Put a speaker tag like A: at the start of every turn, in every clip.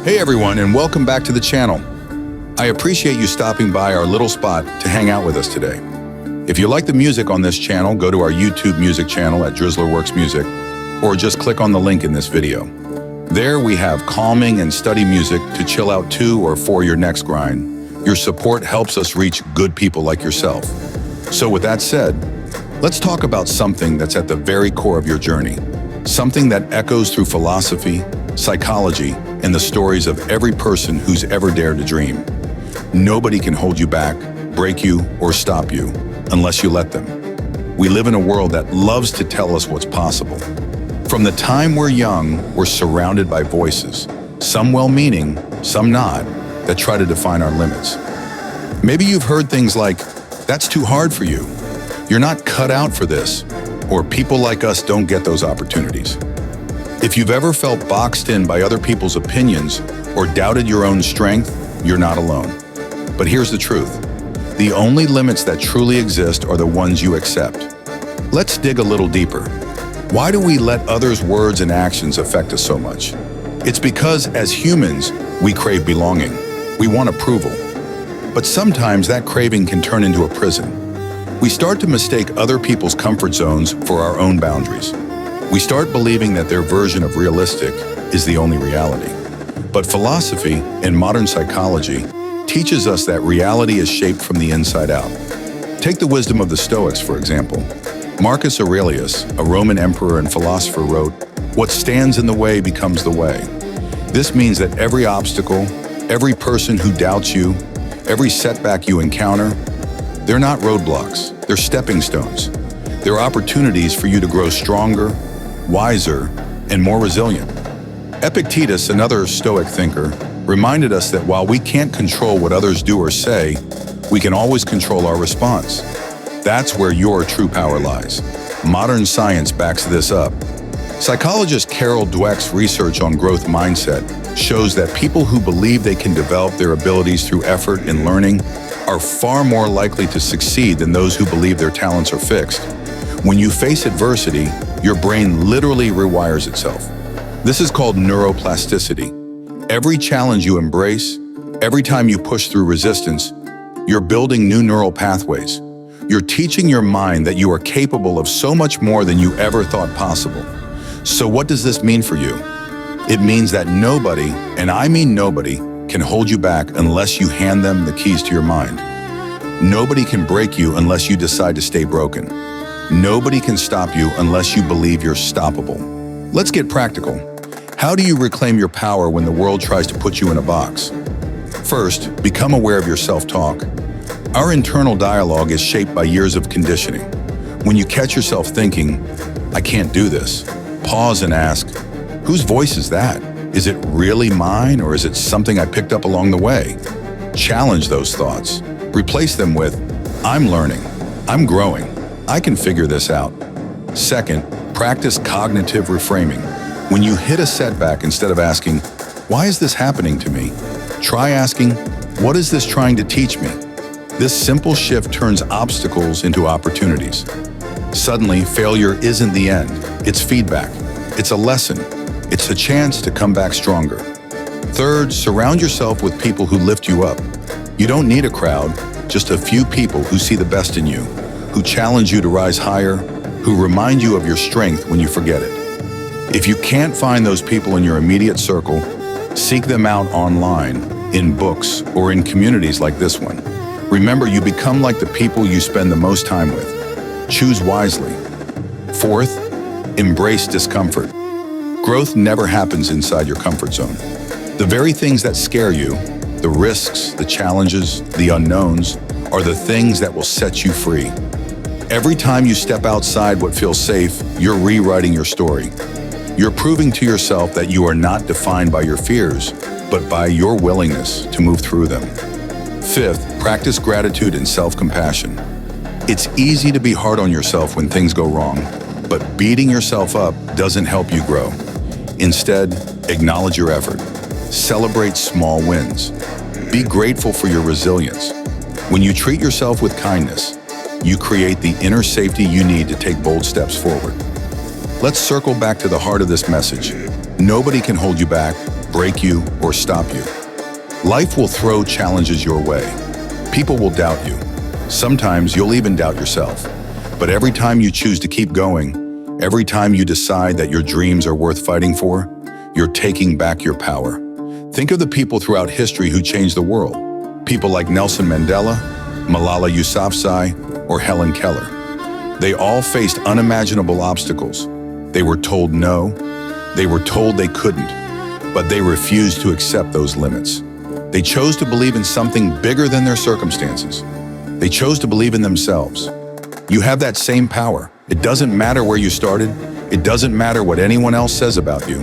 A: Hey everyone, and welcome back to the channel. I appreciate you stopping by our little spot to hang out with us today. If you like the music on this channel, go to our YouTube music channel at DrizzlerWorks Music, or just click on the link in this video. There we have calming and study music to chill out to or for your next grind. Your support helps us reach good people like yourself. So with that said, let's talk about something that's at the very core of your journey. Something that echoes through philosophy, psychology, and the stories of every person who's ever dared to dream. Nobody can hold you back, break you, or stop you unless you let them. We live in a world that loves to tell us what's possible. From the time we're young, we're surrounded by voices, some well-meaning, some not, that try to define our limits. Maybe you've heard things like, "That's too hard for you," "You're not cut out for this," or "People like us don't get those opportunities." If you've ever felt boxed in by other people's opinions or doubted your own strength, you're not alone. But here's the truth. The only limits that truly exist are the ones you accept. Let's dig a little deeper. Why do we let others' words and actions affect us so much? It's because, as humans, we crave belonging. We want approval. But sometimes that craving can turn into a prison. We start to mistake other people's comfort zones for our own boundaries. We start believing that their version of realistic is the only reality. But philosophy and modern psychology teaches us that reality is shaped from the inside out. Take the wisdom of the Stoics, for example. Marcus Aurelius, a Roman emperor and philosopher, wrote, "What stands in the way becomes the way." This means that every obstacle, every person who doubts you, every setback you encounter, they're not roadblocks, they're stepping stones. They're opportunities for you to grow stronger, wiser, and more resilient. Epictetus, another Stoic thinker, reminded us that while we can't control what others do or say, we can always control our response. That's where your true power lies. Modern science backs this up. Psychologist Carol Dweck's research on growth mindset shows that people who believe they can develop their abilities through effort and learning are far more likely to succeed than those who believe their talents are fixed. When you face adversity, your brain literally rewires itself. This is called neuroplasticity. Every challenge you embrace, every time you push through resistance, you're building new neural pathways. You're teaching your mind that you are capable of so much more than you ever thought possible. So what does this mean for you? It means that nobody, and I mean nobody, can hold you back unless you hand them the keys to your mind. Nobody can break you unless you decide to stay broken. Nobody can stop you unless you believe you're stoppable. Let's get practical. How do you reclaim your power when the world tries to put you in a box? First, become aware of your self-talk. Our internal dialogue is shaped by years of conditioning. When you catch yourself thinking, "I can't do this," pause and ask, whose voice is that? Is it really mine, or is it something I picked up along the way? Challenge those thoughts. Replace them with, "I'm learning, I'm growing, I can figure this out." Second, practice cognitive reframing. When you hit a setback, instead of asking, "Why is this happening to me?" try asking, "What is this trying to teach me?" This simple shift turns obstacles into opportunities. Suddenly, failure isn't the end. It's feedback. It's a lesson. It's a chance to come back stronger. Third, surround yourself with people who lift you up. You don't need a crowd, just a few people who see the best in you, who challenge you to rise higher, who remind you of your strength when you forget it. If you can't find those people in your immediate circle, seek them out online, in books, or in communities like this one. Remember, you become like the people you spend the most time with. Choose wisely. Fourth, embrace discomfort. Growth never happens inside your comfort zone. The very things that scare you, the risks, the challenges, the unknowns, are the things that will set you free. Every time you step outside what feels safe, you're rewriting your story. You're proving to yourself that you are not defined by your fears, but by your willingness to move through them. Fifth, practice gratitude and self-compassion. It's easy to be hard on yourself when things go wrong, but beating yourself up doesn't help you grow. Instead, acknowledge your effort. Celebrate small wins. Be grateful for your resilience. When you treat yourself with kindness, you create the inner safety you need to take bold steps forward. Let's circle back to the heart of this message. Nobody can hold you back. break you, or stop you. Life will throw challenges your way. People will doubt you. Sometimes you'll even doubt yourself. But every time you choose to keep going, every time you decide that your dreams are worth fighting for, you're taking back your power. Think of the people throughout history who changed the world. People like Nelson Mandela, Malala Yousafzai, or Helen Keller. They all faced unimaginable obstacles. They were told no, they were told they couldn't, but they refused to accept those limits. They chose to believe in something bigger than their circumstances. They chose to believe in themselves. You have that same power. It doesn't matter where you started. It doesn't matter what anyone else says about you.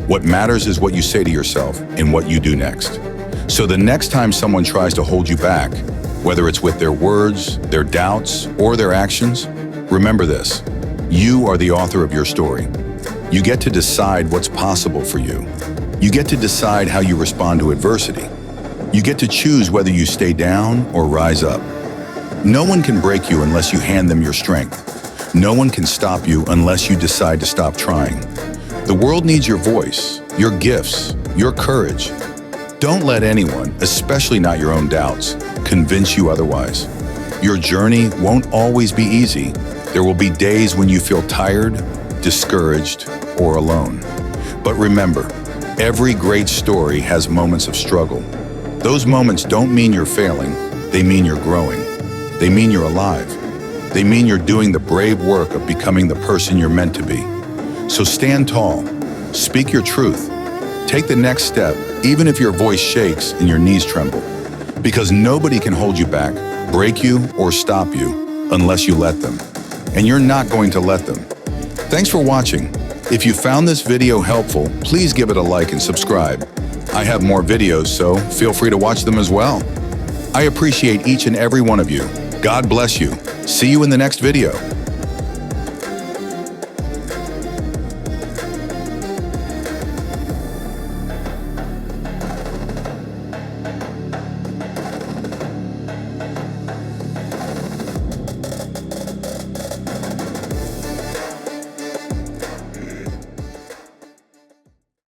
A: What matters is what you say to yourself and what you do next. So the next time someone tries to hold you back, whether it's with their words, their doubts, or their actions, remember this: you are the author of your story. You get to decide what's possible for you. You get to decide how you respond to adversity. You get to choose whether you stay down or rise up. No one can break you unless you hand them your strength. No one can stop you unless you decide to stop trying. The world needs your voice, your gifts, your courage. Don't let anyone, especially not your own doubts, convince you otherwise. Your journey won't always be easy. There will be days when you feel tired, discouraged, or alone. But remember, every great story has moments of struggle. Those moments don't mean you're failing, they mean you're growing. They mean you're alive. They mean you're doing the brave work of becoming the person you're meant to be. So stand tall, speak your truth, take the next step, even if your voice shakes and your knees tremble. Because nobody can hold you back, break you, or stop you unless you let them. And you're not going to let them. Thanks for watching. If you found this video helpful, please give it a like and subscribe. I have more videos, so feel free to watch them as well. I appreciate each and every one of you. God bless you. See you in the next video.